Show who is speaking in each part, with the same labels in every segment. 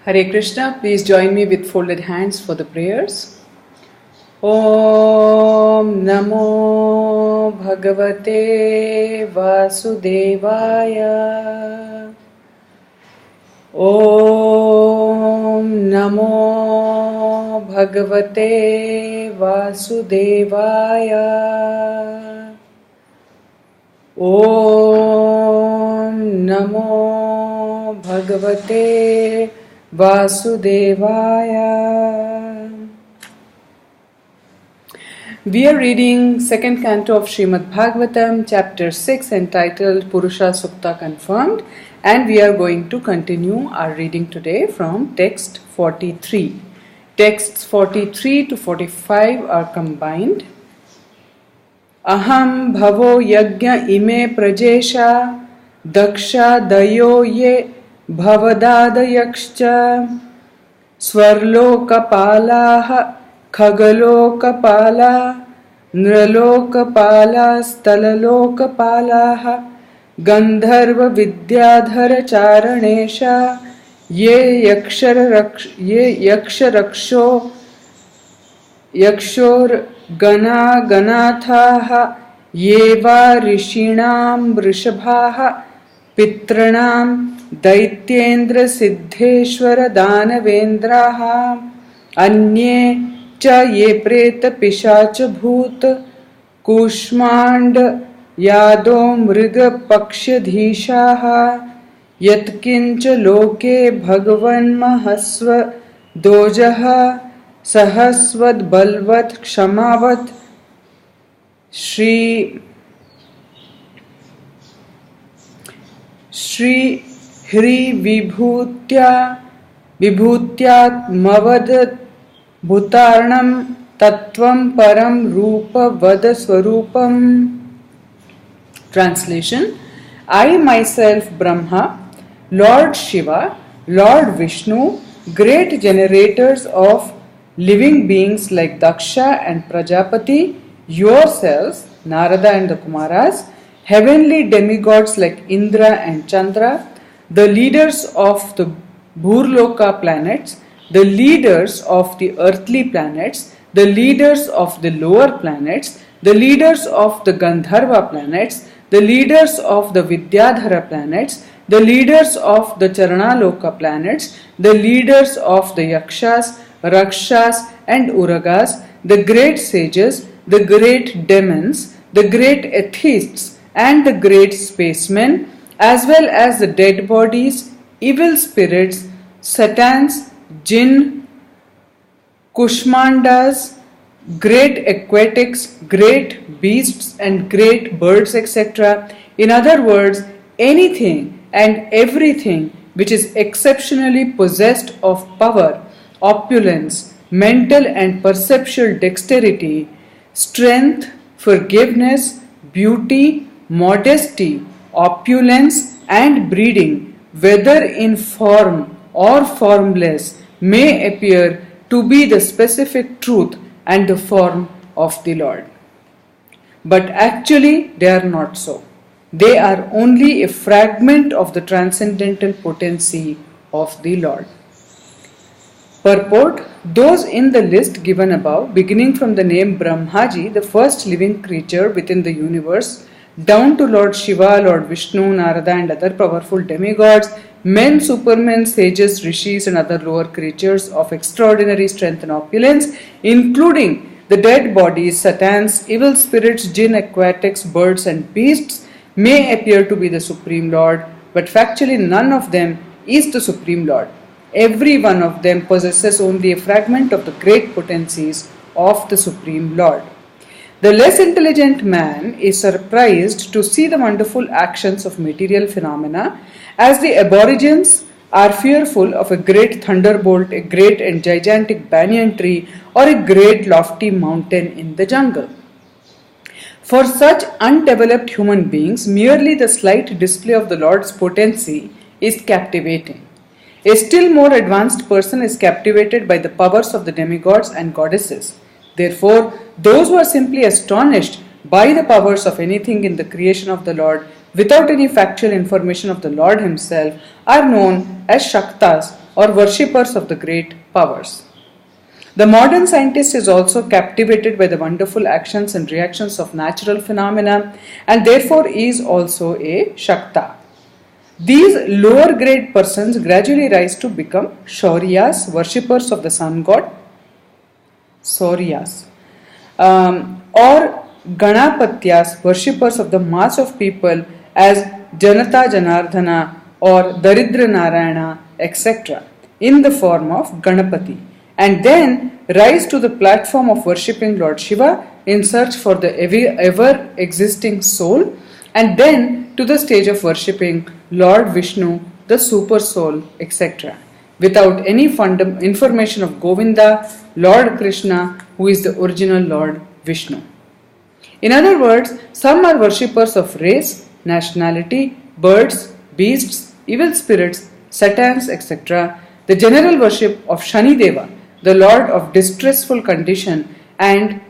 Speaker 1: Hare Krishna, please join me with folded hands for the prayers. Om Namo Bhagavate Vasudevaya. Om Namo Bhagavate Vasudevaya. Om Namo Bhagavate Vasudevaya. We are reading second canto of Srimad Bhagavatam, chapter 6, entitled Purusha Sukta Confirmed, and we are going to continue our reading today from text 43. Texts 43 to 45 are combined. Aham bhavo yajna ime prajesha daksha dayo ye bhavadadayakscha swarlokapalaha khagalokapala nralokapala stalalokapalaha gandharva vidyadhara charanesha ye yaksharaksho yakshor gana ganathaha yeva rishinam vrishabhaha pitranam दैत्येन्द्र Siddheshwar दानवेन्द्राः अन्ये च ये प्रेत पिशाच भूत कूष्माण्ड यादो मृग पक्ष्यधीशाः यत्किंच लोके भगवन्महस्व दोजः सहस्वद् बलवत् क्षमावत् श्री ह्री विभूत्यात्मवद भूतार्णं तत्वं परम रूप वद स्वरूपम. Translation: I myself Brahma, Lord Shiva, Lord Vishnu, great generators of living beings like Daksha and Prajapati, yourselves, Narada and the Kumaras, heavenly demigods like Indra and Chandra, the leaders of the Bhurloka planets, the leaders of the earthly planets, the leaders of the lower planets, the leaders of the Gandharva planets, the leaders of the Vidyadhara planets, the leaders of the Charanaloka planets, the leaders of the Yakshas, Rakshas and Uragas, the great sages, the great demons, the great atheists, and the great spacemen, as well as the dead bodies, evil spirits, satans, jinn, kushmandas, great aquatics, great beasts and great birds, etc. In other words, anything and everything which is exceptionally possessed of power, opulence, mental and perceptual dexterity, strength, forgiveness, beauty, modesty, opulence and breeding, whether in form or formless, may appear to be the specific truth and the form of the Lord. But actually they are not so. They are only a fragment of the transcendental potency of the Lord. Purport: those in the list given above, beginning from the name Brahmaji, the first living creature within the universe, down to Lord Shiva, Lord Vishnu, Narada and other powerful demigods, men, supermen, sages, rishis and other lower creatures of extraordinary strength and opulence, including the dead bodies, satans, evil spirits, jinn, aquatics, birds and beasts, may appear to be the Supreme Lord, but factually none of them is the Supreme Lord. Every one of them possesses only a fragment of the great potencies of the Supreme Lord. The less intelligent man is surprised to see the wonderful actions of material phenomena, as the aborigines are fearful of a great thunderbolt, a great and gigantic banyan tree, or a great lofty mountain in the jungle. For such undeveloped human beings, merely the slight display of the Lord's potency is captivating. A still more advanced person is captivated by the powers of the demigods and goddesses. Therefore, those who are simply astonished by the powers of anything in the creation of the Lord without any factual information of the Lord Himself are known as Shaktas or worshippers of the great powers. The modern scientist is also captivated by the wonderful actions and reactions of natural phenomena and therefore is also a Shakta. These lower grade persons gradually rise to become Shauryas, worshippers of the sun god, Sauryas, or Ganapatyas, worshippers of the mass of people as Janata Janardhana or Daridra Narayana, etc., in the form of Ganapati, and then rise to the platform of worshipping Lord Shiva in search for the ever existing soul, and then to the stage of worshipping Lord Vishnu, the super soul, etc., without any information of Govinda, Lord Krishna, who is the original Lord Vishnu. In other words, some are worshippers of race, nationality, birds, beasts, evil spirits, satans, etc., the general worship of Shani Deva, the lord of distressful condition, and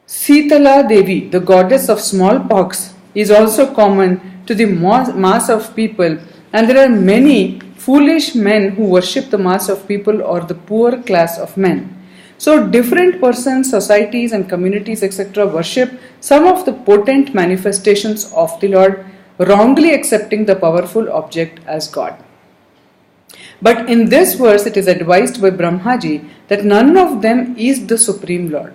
Speaker 1: Sitala Devi, the goddess of smallpox, is also common to the mass of people, and there are many foolish men who worship the mass of people or the poor class of men. So different persons, societies and communities, etc., worship some of the potent manifestations of the Lord, wrongly accepting the powerful object as God. But in this verse it is advised by Brahmaji that none of them is the Supreme Lord.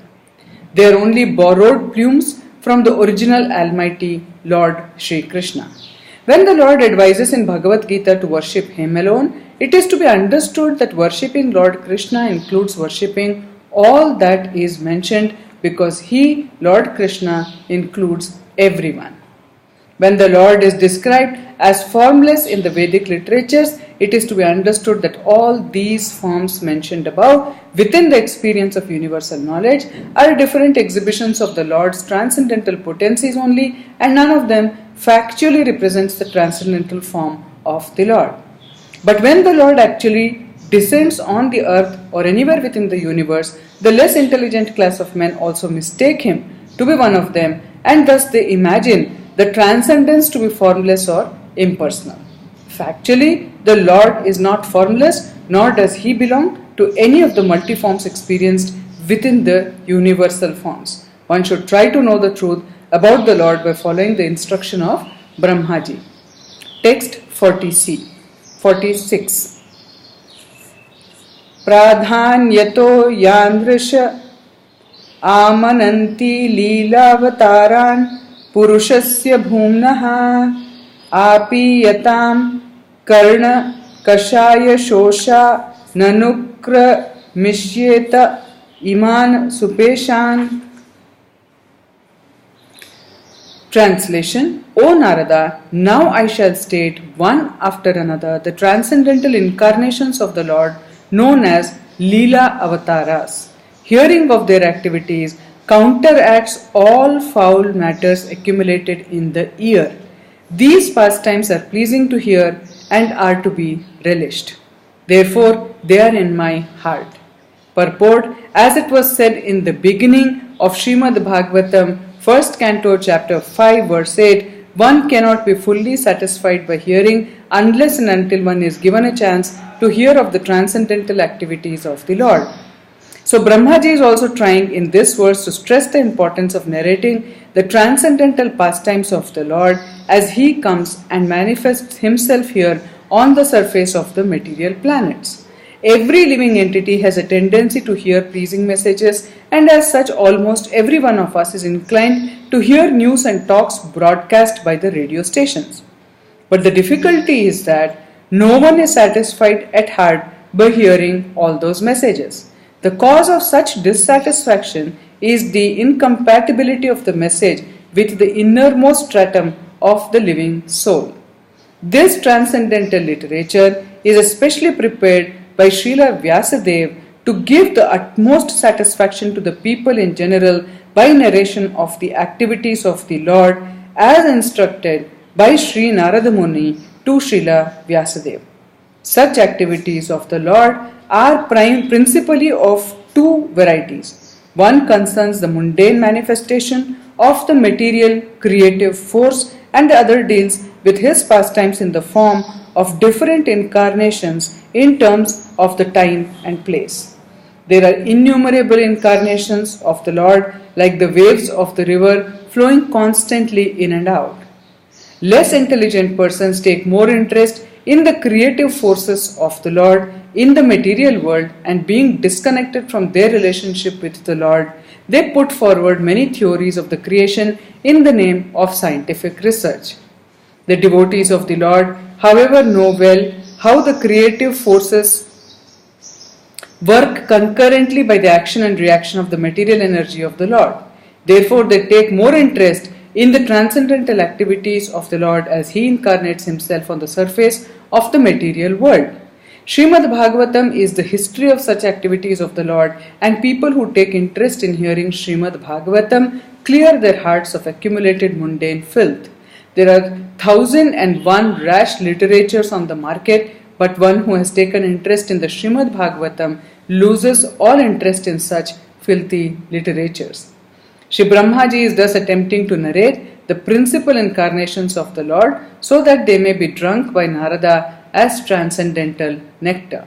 Speaker 1: They are only borrowed plumes from the original Almighty Lord Sri Krishna. When the Lord advises in Bhagavad Gita to worship Him alone, it is to be understood that worshipping Lord Krishna includes worshipping all that is mentioned, because He, Lord Krishna, includes everyone. When the Lord is described as formless in the Vedic literatures, it is to be understood that all these forms mentioned above within the experience of universal knowledge are different exhibitions of the Lord's transcendental potencies only, and none of them factually represents the transcendental form of the Lord. But when the Lord actually descends on the earth or anywhere within the universe, the less intelligent class of men also mistake Him to be one of them, and thus they imagine the transcendence to be formless or impersonal. Factually, the Lord is not formless, nor does He belong to any of the multiforms experienced within the universal forms. One should try to know the truth about the Lord by following the instruction of Brahmaji. Text 40c, 46. Pradhanyato yandrisha amananti leelavataran purushasya bhumnaha apiyatam karna kashaya shosha nanukra mishyeta iman supeshan. Translation: O Narada, now I shall state one after another the transcendental incarnations of the Lord known as Leela Avataras. Hearing of their activities counteracts all foul matters accumulated in the ear. These pastimes are pleasing to hear and are to be relished. Therefore, they are in my heart. Purport: as it was said in the beginning of Srimad Bhagavatam, 1st Canto, chapter 5, verse 8, one cannot be fully satisfied by hearing unless and until one is given a chance to hear of the transcendental activities of the Lord. So Brahmaji is also trying in this verse to stress the importance of narrating the transcendental pastimes of the Lord as He comes and manifests Himself here on the surface of the material planets. Every living entity has a tendency to hear pleasing messages, and as such almost every one of us is inclined to hear news and talks broadcast by the radio stations. But the difficulty is that no one is satisfied at heart by hearing all those messages. The cause of such dissatisfaction is the incompatibility of the message with the innermost stratum of the living soul. This transcendental literature is especially prepared by Srila Vyasadeva to give the utmost satisfaction to the people in general by narration of the activities of the Lord as instructed by Sri Narada Muni to Srila Vyasadeva. Such activities of the Lord are principally of two varieties. One concerns the mundane manifestation of the material creative force, and the other deals with His pastimes in the form of different incarnations in terms of the time and place. There are innumerable incarnations of the Lord, like the waves of the river flowing constantly in and out. Less intelligent persons take more interest in the creative forces of the Lord in the material world, and being disconnected from their relationship with the Lord, they put forward many theories of the creation in the name of scientific research. The devotees of the Lord, however, know well how the creative forces work concurrently by the action and reaction of the material energy of the Lord. Therefore, they take more interest in the transcendental activities of the Lord as He incarnates Himself on the surface of the material world. Srimad Bhagavatam is the history of such activities of the Lord, and people who take interest in hearing Srimad Bhagavatam clear their hearts of accumulated mundane filth. There are 1,001 rash literatures on the market, but one who has taken interest in the Srimad Bhagavatam loses all interest in such filthy literatures. Shri Brahmaji is thus attempting to narrate the principal incarnations of the Lord so that they may be drunk by Narada as transcendental nectar.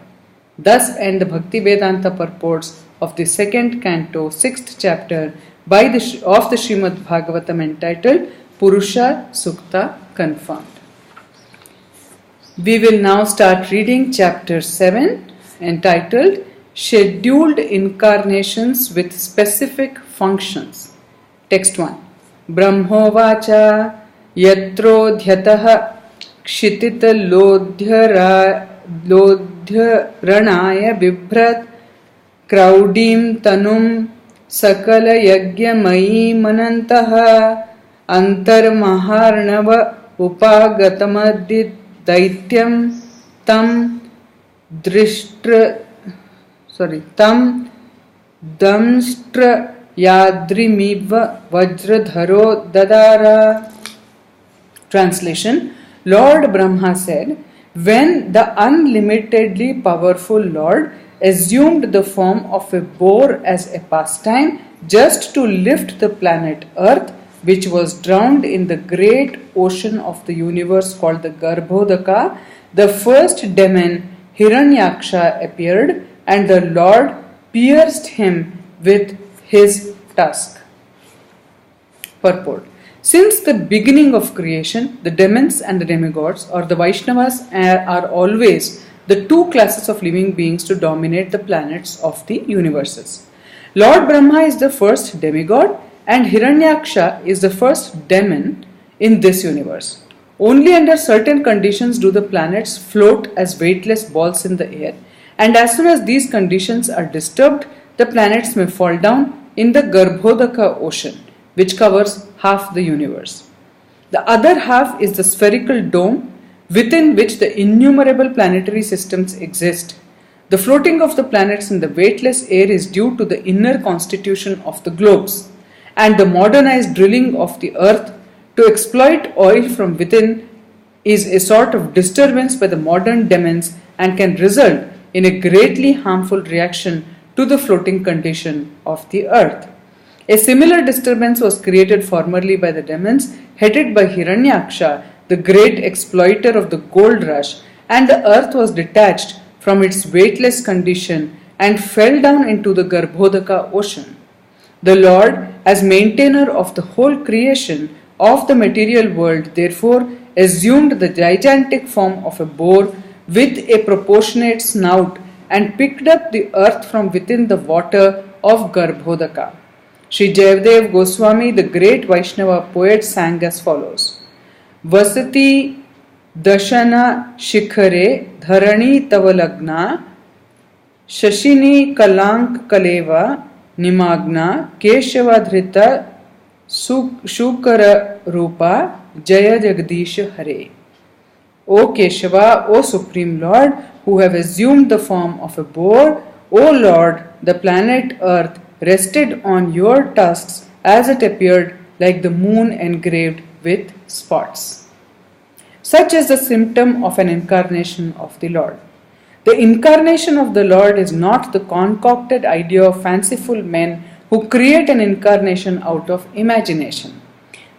Speaker 1: Thus end the Bhakti Vedanta purports of the second canto, 6th chapter of the Srimad Bhagavatam entitled Purusha Sukta Confirmed. We will now start reading chapter 7 entitled Scheduled Incarnations with Specific Functions. Text 1. Brahmovacha yatrodhyatah क्षितित लोध्यरणाय बिभ्रत क्रौडीं तनुं सकल यज्ञमयीमनन्तः अंतर्महार्णव उपागतमद्दैत्यं तं दंष्ट्रयाद्रिमिव वज्रधरो ददारा. Translation. Lord Brahma said, when the unlimitedly powerful Lord assumed the form of a boar as a pastime just to lift the planet Earth, which was drowned in the great ocean of the universe called the Garbhodaka, the first demon Hiranyaksha appeared, and the Lord pierced him with his tusk. Purport. Since the beginning of creation, the demons and the demigods or the Vaishnavas are always the two classes of living beings to dominate the planets of the universes. Lord Brahma is the first demigod and Hiranyaksha is the first demon in this universe. Only under certain conditions do the planets float as weightless balls in the air, and as soon as these conditions are disturbed, the planets may fall down in the Garbhodaka ocean, which covers half the universe. The other half is the spherical dome within which the innumerable planetary systems exist. The floating of the planets in the weightless air is due to the inner constitution of the globes, and the modernized drilling of the earth to exploit oil from within is a sort of disturbance by the modern demons and can result in a greatly harmful reaction to the floating condition of the earth. A similar disturbance was created formerly by the demons headed by Hiranyaksha, the great exploiter of the gold rush, and the earth was detached from its weightless condition and fell down into the Garbhodaka ocean. The Lord, as maintainer of the whole creation of the material world, therefore assumed the gigantic form of a boar with a proportionate snout and picked up the earth from within the water of Garbhodaka. Sri Jayadev Goswami, the great Vaishnava poet, sang as follows. Vasati dashana shikhare dharani tavalagna shashini kalank kaleva nimagna keshavadhrita shukara rupa jaya jagdish hare. O Keshava, O Supreme Lord, who have assumed the form of a boar, O Lord, the planet Earth rested on your tusks as it appeared like the moon engraved with spots. Such is the symptom of an incarnation of the Lord. The incarnation of the Lord is not the concocted idea of fanciful men who create an incarnation out of imagination.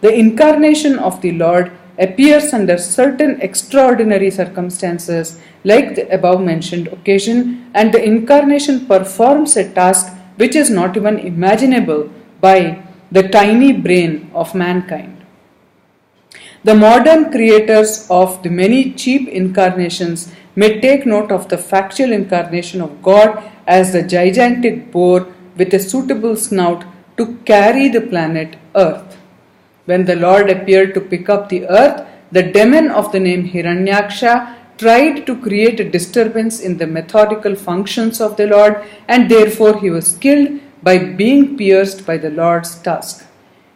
Speaker 1: The incarnation of the Lord appears under certain extraordinary circumstances like the above mentioned occasion, and the incarnation performs a task which is not even imaginable by the tiny brain of mankind. The modern creators of the many cheap incarnations may take note of the factual incarnation of God as the gigantic boar with a suitable snout to carry the planet Earth. When the Lord appeared to pick up the earth, the demon of the name Hiranyaksha tried to create a disturbance in the methodical functions of the Lord, and therefore he was killed by being pierced by the Lord's tusk.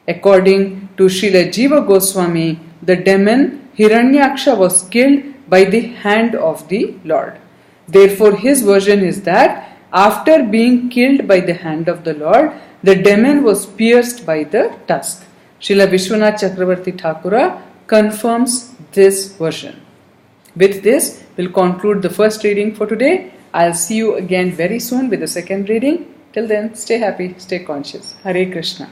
Speaker 1: According to Srila Jiva Goswami, the demon Hiranyaksha was killed by the hand of the Lord. Therefore, his version is that after being killed by the hand of the Lord, the demon was pierced by the tusk. Srila Vishwanath Chakravarti Thakura confirms this version. With this, we'll conclude the first reading for today. I'll see you again very soon with the second reading. Till then, stay happy, stay conscious. Hare Krishna.